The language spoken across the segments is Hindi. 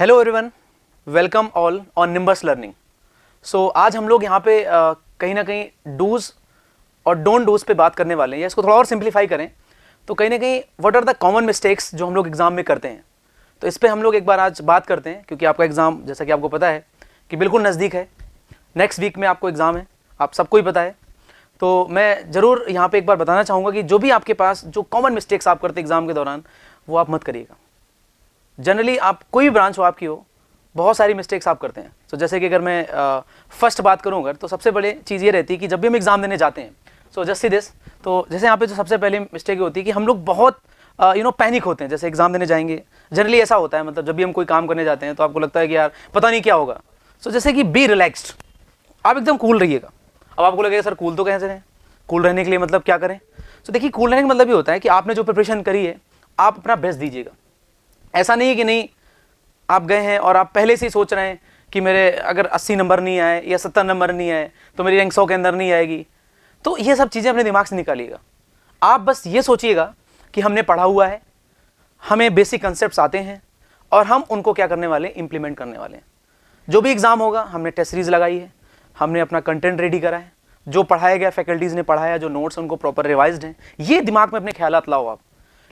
Hello everyone, welcome all on Nimbus learning. So आज हम लोग यहाँ पे कहीं ना कहीं डूज और डोंट डूज पे बात करने वाले हैं, या इसको थोड़ा और सिंप्लीफाई करें तो कहीं ना कहीं what are the common mistakes जो हम लोग एग्जाम में करते हैं। तो इस पर हम लोग एक बार आज बात करते हैं, क्योंकि आपका एग्ज़ाम जैसा कि आपको पता है कि बिल्कुल नज़दीक है। नेक्स्ट वीक में आपको एग्ज़ाम है, आप सबको ही पता है। तो मैं ज़रूर यहाँ पे एक बार बताना चाहूँगा कि जो भी आपके पास जो कॉमन मिस्टेक्स आप करते हैं एग्ज़ाम के दौरान, वो आप मत करिएगा। जनरली आप कोई भी ब्रांच हो आपकी हो, बहुत सारी मिस्टेक्स आप करते हैं। तो जैसे कि अगर मैं फर्स्ट बात करूँ अगर, तो सबसे बड़ी चीज़ ये रहती है कि जब भी हम एग्ज़ाम देने जाते हैं, सो जस्ट सी दिस, तो जैसे यहाँ पे जो सबसे पहले मिस्टेक होती है कि हम लोग बहुत पैनिक होते हैं। जैसे एग्ज़ाम देने जाएंगे, जनरली ऐसा होता है, मतलब जब भी हम कोई काम करने जाते हैं तो आपको लगता है कि यार पता नहीं क्या होगा। सो जैसे कि बी रिलैक्स्ड, आप एकदम कूल रहिएगा। अब आपको लगेगा सर कूल तो कैसे रहें, कूल रहने के लिए मतलब क्या करें। सो देखिए, कूल रहने का मतलब ये होता है कि आपने जो प्रिपरेशन करी है आप अपना बेस्ट दीजिएगा। ऐसा नहीं है कि नहीं आप गए हैं और आप पहले से ही सोच रहे हैं कि मेरे अगर 80 नंबर नहीं आए या 70 नंबर नहीं आए तो मेरी रैंक 100 के अंदर नहीं आएगी। तो ये सब चीज़ें अपने दिमाग से निकालिएगा। आप बस ये सोचिएगा कि हमने पढ़ा हुआ है, हमें बेसिक कंसेप्ट्स आते हैं और हम उनको क्या करने वाले हैं, इंप्लीमेंट करने वाले हैं। जो भी एग्ज़ाम होगा, हमने टेस्ट सीरीज लगाई है, हमने अपना कंटेंट रेडी करा है, जो पढ़ाया गया फैकल्टीज़ ने पढ़ाया, जो नोट्स उनको प्रॉपर रिवाइज्ड हैं, ये दिमाग में अपने ख्यालात लाओ आप।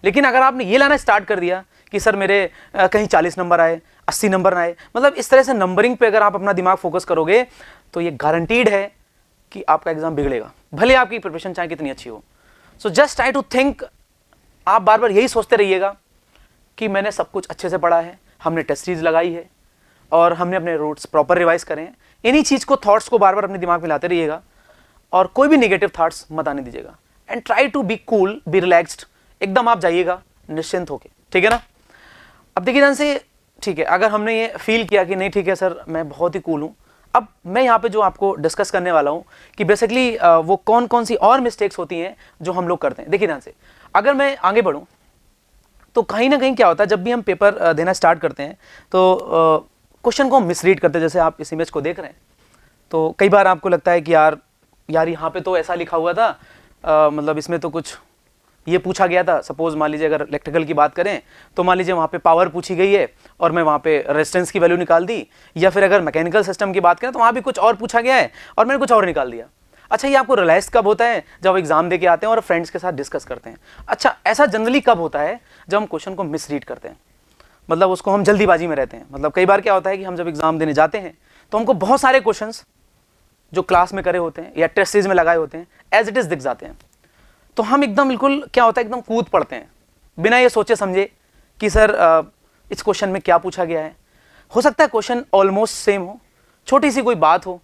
लेकिन अगर आपने ये लाना स्टार्ट कर दिया कि सर मेरे कहीं 40 नंबर आए, 80 नंबर आए, मतलब इस तरह से नंबरिंग पे अगर आप अपना दिमाग फोकस करोगे तो ये गारंटीड है कि आपका एग्जाम बिगड़ेगा, भले आपकी प्रिपरेशन चाहे कितनी अच्छी हो। So just try to think, आप बार बार यही सोचते रहिएगा कि मैंने सब कुछ अच्छे से पढ़ा है, हमने टेस्ट सीरीज लगाई है और हमने अपने रूट्स प्रॉपर रिवाइज करें हैं। इन्हीं चीज़ को, थॉट्स को बार बार अपने दिमाग में लाते रहिएगा और कोई भी नेगेटिव थॉट्स मत आने दीजिएगा। And try to be cool, be relaxed, एकदम आप जाइएगा निश्चिंत होके, ठीक है ना। अब देखिए ध्यान से, ठीक है, अगर हमने ये फील किया कि नहीं ठीक है सर मैं बहुत ही कूल हूँ, अब मैं यहाँ पे जो आपको डिस्कस करने वाला हूँ कि बेसिकली वो कौन कौन सी और मिस्टेक्स होती हैं जो हम लोग करते हैं। देखिए ध्यान से, अगर मैं आगे बढ़ूँ तो कहीं ना कहीं क्या होता है, जब भी हम पेपर देना स्टार्ट करते हैं तो क्वेश्चन को हम मिसरीड करते हैं। जैसे आप इस इमेज को देख रहे हैं तो कई बार आपको लगता है कि यार यहाँ पे तो ऐसा लिखा हुआ था, मतलब इसमें तो कुछ ये पूछा गया था। सपोज मान लीजिए अगर इलेक्ट्रिकल की बात करें तो मान लीजिए वहाँ पे पावर पूछी गई है और मैं वहाँ पे रेजिस्टेंस की वैल्यू निकाल दी, या फिर अगर मैकेनिकल सिस्टम की बात करें तो वहाँ भी कुछ और पूछा गया है और मैंने कुछ और निकाल दिया। अच्छा, ये आपको रियलाइज कब होता है, जब एग्जाम दे के आते हैं और फ्रेंड्स के साथ डिस्कस करते हैं। अच्छा, ऐसा जनरली कब होता है, जब हम क्वेश्चन को मिसरीड करते हैं, मतलब उसको हम जल्दीबाजी में रहते हैं। मतलब कई बार क्या होता है कि हम जब एग्जाम देने जाते हैं तो हमको बहुत सारे क्वेश्चंस जो क्लास में करे होते हैं या टेस्ट सीरीज में लगाए होते हैं एज इट इज दिख जाते हैं, तो हम एकदम बिल्कुल क्या होता है, एकदम कूद पड़ते हैं बिना ये सोचे समझे कि सर इस क्वेश्चन में क्या पूछा गया है। हो सकता है क्वेश्चन ऑलमोस्ट सेम हो, छोटी सी कोई बात हो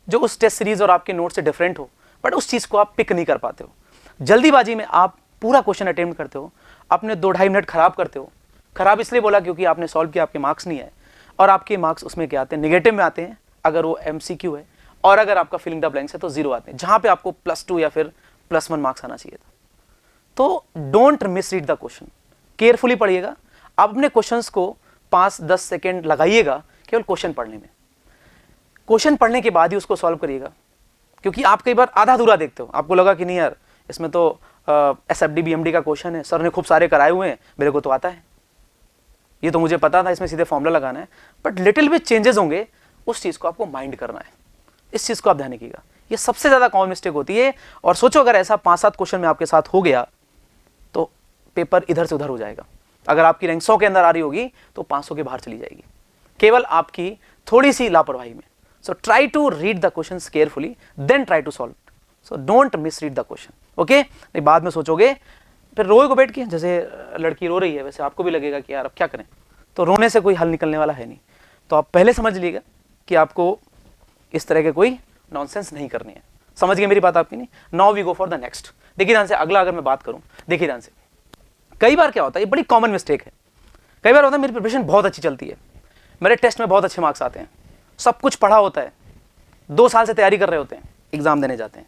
जो उस टेस्ट सीरीज और आपके नोट से डिफरेंट हो, बट उस चीज़ को आप पिक नहीं कर पाते हो। जल्दीबाजी में आप पूरा क्वेश्चन अटेम्प्ट करते हो, अपने 2-2.5 मिनट खराब करते हो। खराब इसलिए बोला क्योंकि आपने सॉल्व किया, आपके मार्क्स नहीं आए, और आपके मार्क्स उसमें क्या आते हैं, नेगेटिव में आते हैं अगर वो MCQ है, और अगर आपका फिलिंग द ब्लैंक्स है तो 0 आते हैं, जहाँ पे आपको +2 या फिर +1 मार्क्स आना चाहिए था। तो don't misread the question, carefully पढ़िएगा। आप अपने क्वेश्चंस को 5-10 सेकेंड लगाइएगा केवल क्वेश्चन पढ़ने में। क्वेश्चन पढ़ने के बाद ही उसको सॉल्व करिएगा, क्योंकि आप कई बार आधा अधूरा देखते हो, आपको लगा कि नहीं यार इसमें तो SFD BMD का क्वेश्चन है, सर ने खूब सारे कराए हुए हैं, मेरे को तो आता है, ये तो मुझे पता था, इसमें सीधे फॉर्मूला लगाना है। बट लिटिल भी चेंजेस होंगे, उस चीज़ को आपको माइंड करना है, इस चीज़ को आप ध्यान रखिएगा। ये सबसे ज़्यादा कॉमन मिस्टेक होती है। और सोचो अगर ऐसा 5-7 क्वेश्चन में आपके साथ हो गया तो पेपर इधर से उधर हो जाएगा। अगर आपकी रैंक 100 के अंदर आ रही होगी तो 500 के बाहर चली जाएगी, केवल आपकी थोड़ी सी लापरवाही में। So try to read the questions carefully, then try to solve. So don't miss read the question, okay. नहीं बाद में सोचोगे, फिर रोए को बैठ के, जैसे लड़की रो रही है वैसे आपको भी लगेगा कि यार अब क्या करें, तो रोने से कोई हल निकलने वाला है नहीं। तो आप पहले समझ लीजिएगा कि आपको इस तरह के कोई नॉनसेंस नहीं करनी है। समझ गए मेरी बात आपकी? नहीं। Now we go for the next. देखिए ध्यान से, अगला अगर मैं बात करूं, देखिए ध्यान से, कई बार क्या होता है, ये बड़ी कॉमन मिस्टेक है। कई बार होता है मेरी प्रिपरेशन बहुत अच्छी चलती है, मेरे टेस्ट में बहुत अच्छे मार्क्स आते हैं, सब कुछ पढ़ा होता है, 2 साल से तैयारी कर रहे होते हैं, एग्जाम देने जाते हैं।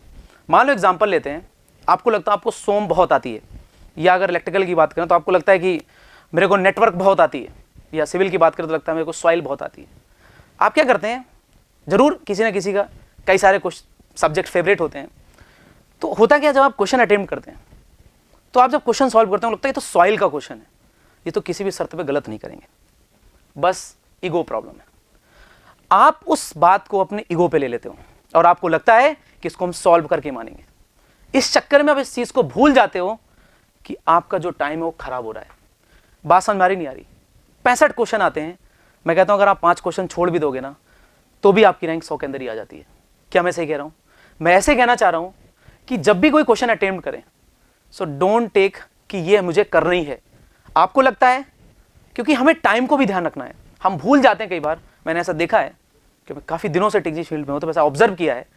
मान लो एग्जाम्पल लेते हैं, आपको लगता है आपको सोम बहुत आती है, या अगर इलेक्ट्रिकल की बात करें तो आपको लगता है कि मेरे को नेटवर्क बहुत आती है, या सिविल की बात करें तो लगता है मेरे को सॉइल बहुत आती है। आप क्या करते हैं, जरूर किसी ना किसी का कई सारे सब्जेक्ट फेवरेट होते हैं। तो होता क्या, जब आप क्वेश्चन अटेम्प्ट करते हैं तो आप जब क्वेश्चन सॉल्व करते हैं लगता है ये तो सॉइल का क्वेश्चन है, ये तो किसी भी शर्त पे गलत नहीं करेंगे, बस ईगो प्रॉब्लम है। आप उस बात को अपने ईगो पे ले लेते हो और आपको लगता है कि इसको हम सॉल्व करके मानेंगे। इस चक्कर में आप इस चीज को भूल जाते हो कि आपका जो टाइम है वो खराब हो रहा है। बात समझ में आ रही नहीं आ रही? 65 क्वेश्चन आते हैं, मैं कहता हूं अगर आप 5 क्वेश्चन छोड़ भी दोगे ना तो भी आपकी रैंक 100 के अंदर ही आ जाती है। क्या मैं सही कह रहा हूं? मैं ऐसे कहना चाह रहा हूं कि जब भी कोई क्वेश्चन अटेम्प्ट करें, सो डोंट टेक कि ये मुझे करना ही है। आपको लगता है, क्योंकि हमें टाइम को भी ध्यान रखना है, हम भूल जाते हैं कई बार। मैंने ऐसा देखा है कि मैं काफी दिनों से टेक्निकल फील्ड में हूं, तो ऐसा ऑब्जर्व किया है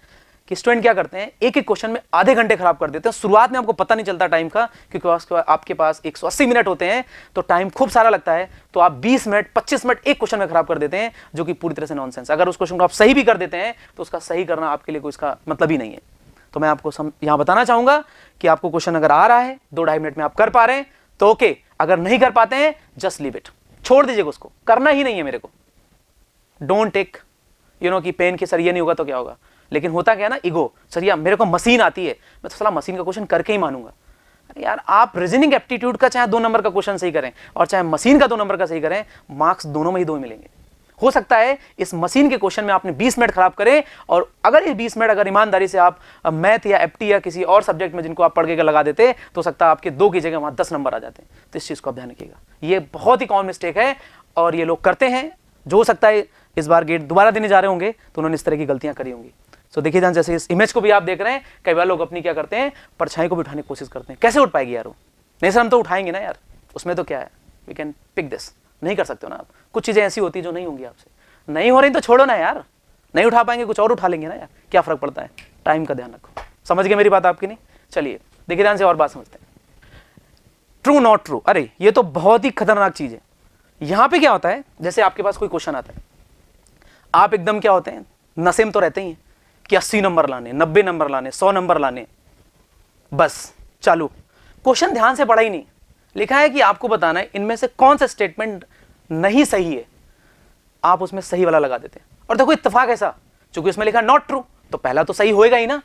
कि स्टूडेंट क्या करते हैं, एक एक क्वेश्चन में आधे घंटे खराब कर देते हैं। शुरुआत में आपको पता नहीं चलता टाइम का, क्योंकि आपके पास 180 मिनट होते हैं तो टाइम खूब सारा लगता है, तो आप 20 मिनट 25 मिनट एक क्वेश्चन में खराब कर देते हैं, जो कि पूरी तरह से नॉनसेंस। अगर उस क्वेश्चन को आप सही भी कर देते हैं तो उसका सही करना आपके लिए कोई इसका मतलब ही नहीं है। तो मैं आपको यहां बताना चाहूंगा कि आपको क्वेश्चन अगर आ रहा है 2-2.5 मिनट में आप कर पा रहे हैं तो ओके, अगर नहीं कर पाते हैं जस्ट लीव इट, छोड़ दीजिएगा, उसको करना ही नहीं है मेरे को। डोंट टेक कि पेन के सर ये नहीं होगा तो क्या होगा। लेकिन होता क्या है ना, ईगो, सर यार मेरे को मशीन आती है, मैं तो साला मशीन का क्वेश्चन करके ही मानूंगा। अरे यार, आप रीजनिंग एप्टीट्यूड का चाहे 2 नंबर का क्वेश्चन सही करें और चाहे मशीन का 2 नंबर का सही करें, मार्क्स दोनों में ही 2 मिलेंगे। हो सकता है इस मशीन के क्वेश्चन में आपने 20 मिनट खराब करे, और अगर ये 20 मिनट अगर ईमानदारी से आप मैथ या एप्टी या किसी और सब्जेक्ट में जिनको आप पढ़ के लगा देते, तो हो सकता है आपके 2 की जगह वहां 10 नंबर आ जाते हैं। तो इस चीज को आप ध्यान रखिएगा, ये बहुत ही कॉमन मिस्टेक है और ये लोग करते हैं। जो हो सकता है इस बार गेट दोबारा देने जा रहे होंगे तो उन्होंने इस तरह की गलतियां करी होंगी। सो देखिए ध्यान, जैसे इस इमेज को भी आप देख रहे हैं, कई बार लोग अपनी क्या करते हैं, परछाई को भी उठाने की कोशिश करते हैं। कैसे उठ पाएगी यार वो? नहीं सर हम तो उठाएंगे ना यार, उसमें तो क्या है, वी कैन पिक दिस। नहीं कर सकते हो ना आप, कुछ चीजें ऐसी होती है जो नहीं होंगी आपसे, नहीं हो रही तो छोड़ो ना यार, नहीं उठा पाएंगे कुछ और उठा लेंगे ना यार, क्या फर्क पड़ता है। टाइम का ध्यान रखो। समझ गए मेरी बात आपकी? नहीं, चलिए देखिए ध्यान से और बात समझते हैं। ट्रू नॉट ट्रू, अरे ये तो बहुत ही खतरनाक चीज है। यहां पे क्या होता है, जैसे आपके पास कोई क्वेश्चन आता है, आप एकदम क्या होते हैं, नशे में तो रहते ही हैं कि 80 नंबर लाने, 90 नंबर लाने, 100 नंबर लाने, बस चालू। क्वेश्चन ध्यान से पढ़ा ही नहीं, लिखा है कि आपको बताना है इनमें से कौन सा स्टेटमेंट नहीं सही है, आप उसमें सही वाला लगा देते हैं। और देखो इत्तेफाक ऐसा, चूंकि उसमें लिखा नॉट ट्रू, तो पहला तो सही होएगा ही ना,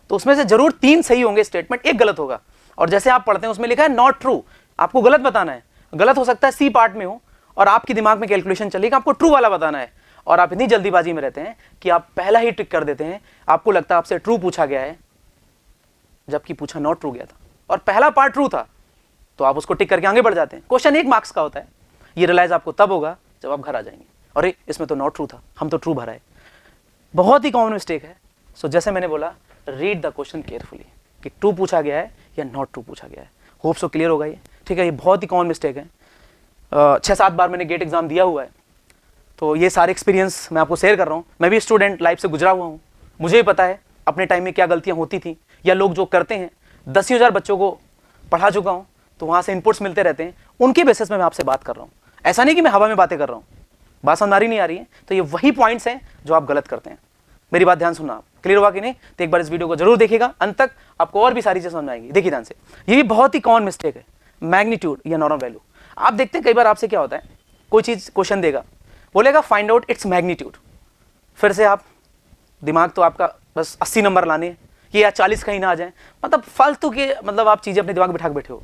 तो उसमें से जरूर 3 सही होंगे स्टेटमेंट, एक गलत होगा। और जैसे आप पढ़ते हैं उसमें लिखा है नॉट ट्रू, आपको गलत बताना है। गलत हो सकता है सी पार्ट में हो और आपके दिमाग में कैलकुलेशन चलेगा, आपको ट्रू वाला बताना है, और आप इतनी जल्दीबाजी में रहते हैं कि आप पहला ही टिक कर देते हैं। आपको लगता है आपसे ट्रू पूछा गया है, जबकि पूछा नॉट ट्रू गया था और पहला पार्ट ट्रू था, तो आप उसको टिक करके आगे बढ़ जाते हैं। क्वेश्चन 1 मार्क्स का होता है। ये रियलाइज आपको तब होगा जब आप घर आ जाएंगे, अरे इसमें तो नॉट ट्रू था, हम तो ट्रू भरा है। बहुत ही कॉमन मिस्टेक है। सो जैसे मैंने बोला, रीड द क्वेश्चन केयरफुली कि ट्रू पूछा गया है या नॉट ट्रू पूछा गया है। होप सो क्लियर होगा ये, ठीक है। ये बहुत ही कॉमन मिस्टेक है। 6-7 बार मैंने गेट एग्जाम दिया हुआ है, तो ये सारे एक्सपीरियंस मैं आपको शेयर कर रहा हूँ। मैं भी स्टूडेंट लाइफ से गुजरा हुआ हूँ, मुझे भी पता है अपने टाइम में क्या गलतियाँ होती थी या लोग जो करते हैं। 10,000 बच्चों को पढ़ा चुका हूँ, तो वहाँ से इनपुट्स मिलते रहते हैं, उनके बेसिस में मैं आपसे बात कर रहा हूँ। ऐसा नहीं कि मैं हवा में बातें कर रहा हूँ। बात समझ नहीं आ रही है तो ये वही पॉइंट्स हैं जो आप गलत करते हैं। मेरी बात ध्यान सुनना, आप क्लियर हुआ कि नहीं? तो एक बार इस वीडियो को जरूर देखिएगा अंत तक, आपको और भी सारी चीजें समझ आएंगी। देखिए ध्यान से, ये भी बहुत ही कॉमन मिस्टेक है, मैग्नीट्यूड या नॉर्मल वैल्यू। आप देखते हैं कई बार आपसे क्या होता है, कोई चीज क्वेश्चन देगा, बोलेगा फाइंड आउट इट्स मैग्नीट्यूड। फिर से आप दिमाग तो आपका बस 80 नंबर लाने हैं कि या 40 कहीं ना आ जाए, मतलब फालतू के, मतलब आप चीजें अपने दिमाग में बिठा के बैठे हो।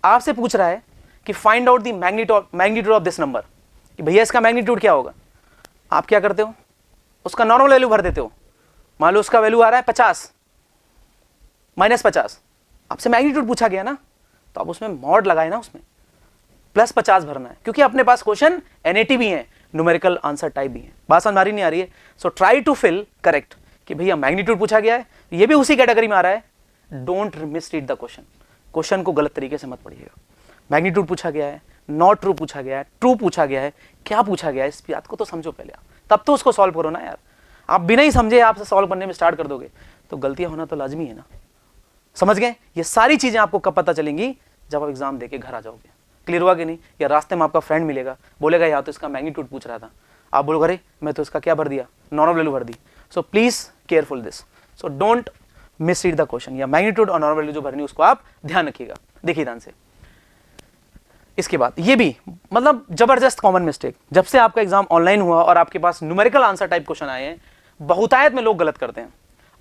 आपसे पूछ रहा है कि find out the magnitude of this number, कि भैया इसका मैग्नीट्यूड क्या होगा। आप क्या करते हो, उसका नॉर्मल वैल्यू भर देते हो। मान लो उसका वैल्यू आ रहा है 50 -50, आपसे मैग्नीट्यूड पूछा गया ना, तो आप उसमें मॉड लगाए ना, उसमें +50 भरना है, क्योंकि अपने पास क्वेश्चन NAT भी है, न्यूमेरिकल आंसर टाइप भी है। बात समझ नहीं आ रही है? So try to fill correct कि भैया मैग्नीट्यूड पूछा गया है, ये भी उसी कैटेगरी में आ रहा है। Don't misread the question, question को गलत तरीके से मत पढ़िएगा। मैग्नीट्यूड पूछा गया है, नॉट ट्रू पूछा गया है, ट्रू पूछा गया है, क्या पूछा गया है, इस बात को तो समझो पहले, तब तो उसको सॉल्व करो ना यार। आप बिना ही समझे आपसे सॉल्व करने में स्टार्ट कर दोगे तो गलतियां होना तो लाजमी है ना। समझ गए? ये सारी चीजें आपको कब पता चलेंगी, जब आप एग्जाम देके घर आ जाओगे। क्लियर हुआ कि नहीं? या रास्ते में आपका फ्रेंड मिलेगा, बोलेगा यार तो इसका मैग्नीट्यूड पूछ रहा था, आप बोलोगे अरे मैं तो इसका क्या भर दिया, नॉर्मल वैल्यू भर दी। So please careful this, so don't misread the question, या मैग्नीट्यूड और नॉर्मल वैल्यू जो भरनी उसको आप ध्यान रखिएगा। देखिए ध्यान से, इसके बाद ये भी मतलब जबरदस्त कॉमन मिस्टेक, जब से आपका एग्जाम ऑनलाइन हुआ और आपके पास न्यूमेरिकल आंसर टाइप क्वेश्चन आए हैं, बहुतायत में लोग गलत करते हैं।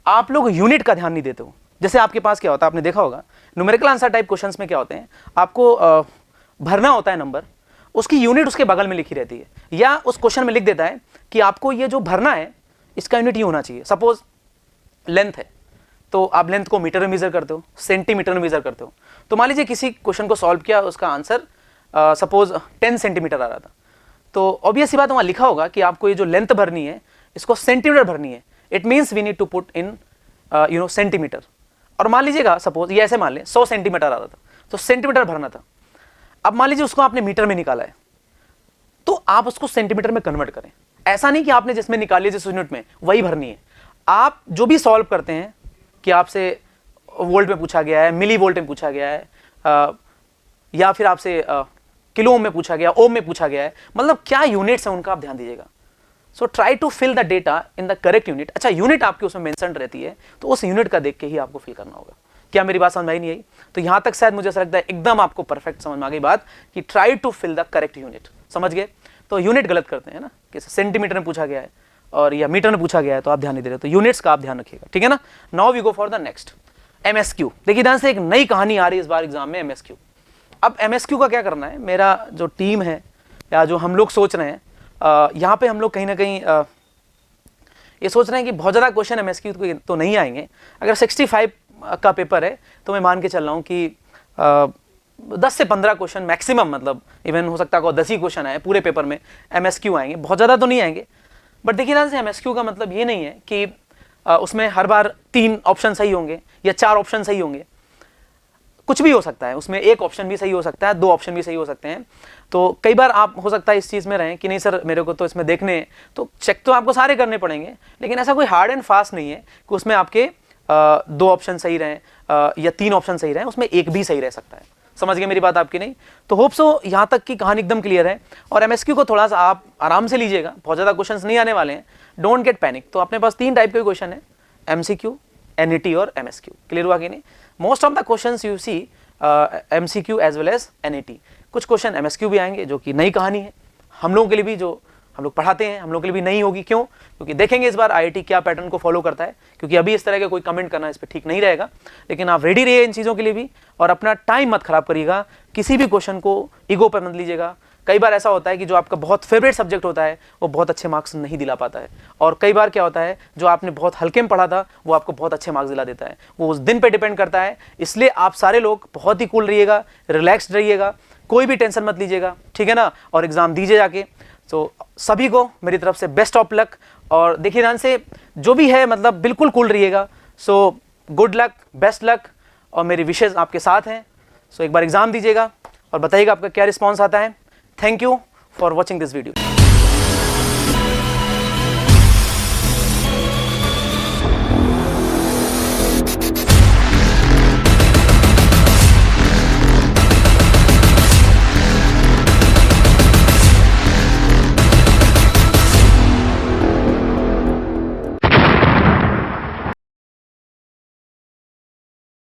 आप लोग यूनिट का ध्यान नहीं देते हो। जैसे आपके पास क्या होता है, आपने देखा होगा न्यूमेरिकल आंसर टाइप क्वेश्चंस में क्या होते हैं, आपको भरना होता है नंबर, उसकी यूनिट उसके बगल में लिखी रहती है, या उस क्वेश्चन में लिख देता है कि आपको ये जो भरना है इसका यूनिट ये होना चाहिए। सपोज लेंथ है तो आप लेंथ को मीटर में मेजर करते हो, सेंटीमीटर में मेजर करते हो। तो मान लीजिए किसी क्वेश्चन को सॉल्व किया, उसका आंसर सपोज 10 सेंटीमीटर आ रहा था, तो ऑब्वियस सी बात वहाँ लिखा होगा कि आपको ये जो लेंथ भरनी है इसको सेंटीमीटर भरनी है। It means we need to put in centimetre. और मान लीजिएगा सपोज ये ऐसे मान लें 100 सेंटीमीटर आ रहा था, तो सेंटीमीटर भरना था। अब मान लीजिए उसको आपने मीटर में निकाला है, तो आप उसको सेंटीमीटर में कन्वर्ट करें। ऐसा नहीं कि आपने जिसमें निकाली जिस यूनिट में वही भरनी है। आप जो भी सॉल्व करते हैं कि आपसे वोल्ट में पूछा गया है, मिली वोल्ट में पूछा गया है, या फिर आपसे किलो ओम में पूछा गया, ओम में पूछा गया है, मतलब क्या यूनिट्स हैं उनका आप ध्यान दीजिएगा। So try to fill the data in the correct unit. अच्छा, यूनिट आपकी उसमें मेंशन रहती है, तो उस यूनिट का देख के ही आपको फिल करना होगा। क्या मेरी बात समझ में आई नहीं आई? तो यहां तक शायद मुझे ऐसा लगता है एकदम आपको परफेक्ट समझ में आ गई बात कि try to fill the correct unit. समझ गए? तो यूनिट गलत करते हैं ना, कि सेंटीमीटर में पूछा गया है और या मीटर में पूछा गया है, तो आप ध्यान नहीं दे रहे, तो यूनिट्स का आप ध्यान रखिएगा, ठीक है ना। Now we go for the next MSQ. देखिए ध्यान से, एक नई कहानी आ रही है इस बार एग्जाम में, एमएसक्यू। अब एमएसक्यू का क्या करना है, मेरा जो टीम है या जो हम लोग सोच रहे हैं, यहाँ पे हम लोग कहीं ना कहीं ये सोच रहे हैं कि बहुत ज़्यादा क्वेश्चन एमएसक्यू तो नहीं आएंगे। अगर 65 का पेपर है तो मैं मान के चल रहा हूँ कि 10 से 15 क्वेश्चन मैक्सिमम, मतलब इवन हो सकता है 10 ही क्वेश्चन आए पूरे पेपर में एमएसक्यू आएंगे, बहुत ज़्यादा तो नहीं आएंगे। बट देखिए ध्यान से, एमएसक्यू का मतलब ये नहीं है कि उसमें हर बार 3 ऑप्शन सही होंगे या 4 ऑप्शन सही होंगे, कुछ भी हो सकता है उसमें। 1 ऑप्शन भी सही हो सकता है, 2 ऑप्शन भी सही हो सकते हैं। तो कई बार आप हो सकता है इस चीज़ में रहें कि नहीं सर मेरे को तो इसमें देखने, तो चेक तो आपको सारे करने पड़ेंगे, लेकिन ऐसा कोई हार्ड एंड फास्ट नहीं है कि उसमें आपके 2 ऑप्शन सही रहें या 3 ऑप्शन सही रहें, उसमें 1 भी सही रह सकता है। समझ गए मेरी बात आपकी? नहीं तो होप सो यहाँ तक की कहानी एकदम क्लियर है। और एमएसक्यू को थोड़ा सा आप आराम से लीजिएगा, बहुत ज़्यादा क्वेश्चंस नहीं आने वाले हैं, डोंट गेट पैनिक। तो अपने पास 3 टाइप के क्वेश्चन है, एमसीक्यू, एनईटी और एमएसक्यू। क्लियर हुआ कि नहीं? Most of the questions you see MCQ as well as NET. कुछ क्वेश्चन एमएसक्यू भी आएंगे जो कि नई कहानी है हम लोगों के लिए भी, जो हम लोग पढ़ाते हैं हम लोग के लिए भी नहीं होगी। क्यों? क्योंकि देखेंगे इस बार आईआईटी क्या पैटर्न को फॉलो करता है, क्योंकि अभी इस तरह का कोई कमेंट करना इस पर ठीक नहीं रहेगा। लेकिन आप रेडी रहिए इन चीज़ों के लिए भी, और अपना टाइम मत खराब करिएगा। किसी भी क्वेश्चन को ईगो पर मत लीजिएगा। कई बार ऐसा होता है कि जो आपका बहुत फेवरेट सब्जेक्ट होता है वो बहुत अच्छे मार्क्स नहीं दिला पाता है, और कई बार क्या होता है जो आपने बहुत हल्के में पढ़ा था वो आपको बहुत अच्छे मार्क्स दिला देता है। वो उस दिन पे डिपेंड करता है। इसलिए आप सारे लोग बहुत ही कूल रहिएगा, रिलैक्स्ड रहिएगा, कोई भी टेंशन मत लीजिएगा, ठीक है ना। और एग्जाम दीजिए जाके। तो सभी को मेरी तरफ से बेस्ट ऑफ लक। और देखिए ध्यान से, जो भी है मतलब बिल्कुल कूल रहिएगा। So good luck, best luck, और मेरी विशेष आपके साथ हैं। सो एक बार एग्जाम दीजिएगा और बताइएगा आपका क्या रिस्पॉन्स आता है। Thank you for watching this video.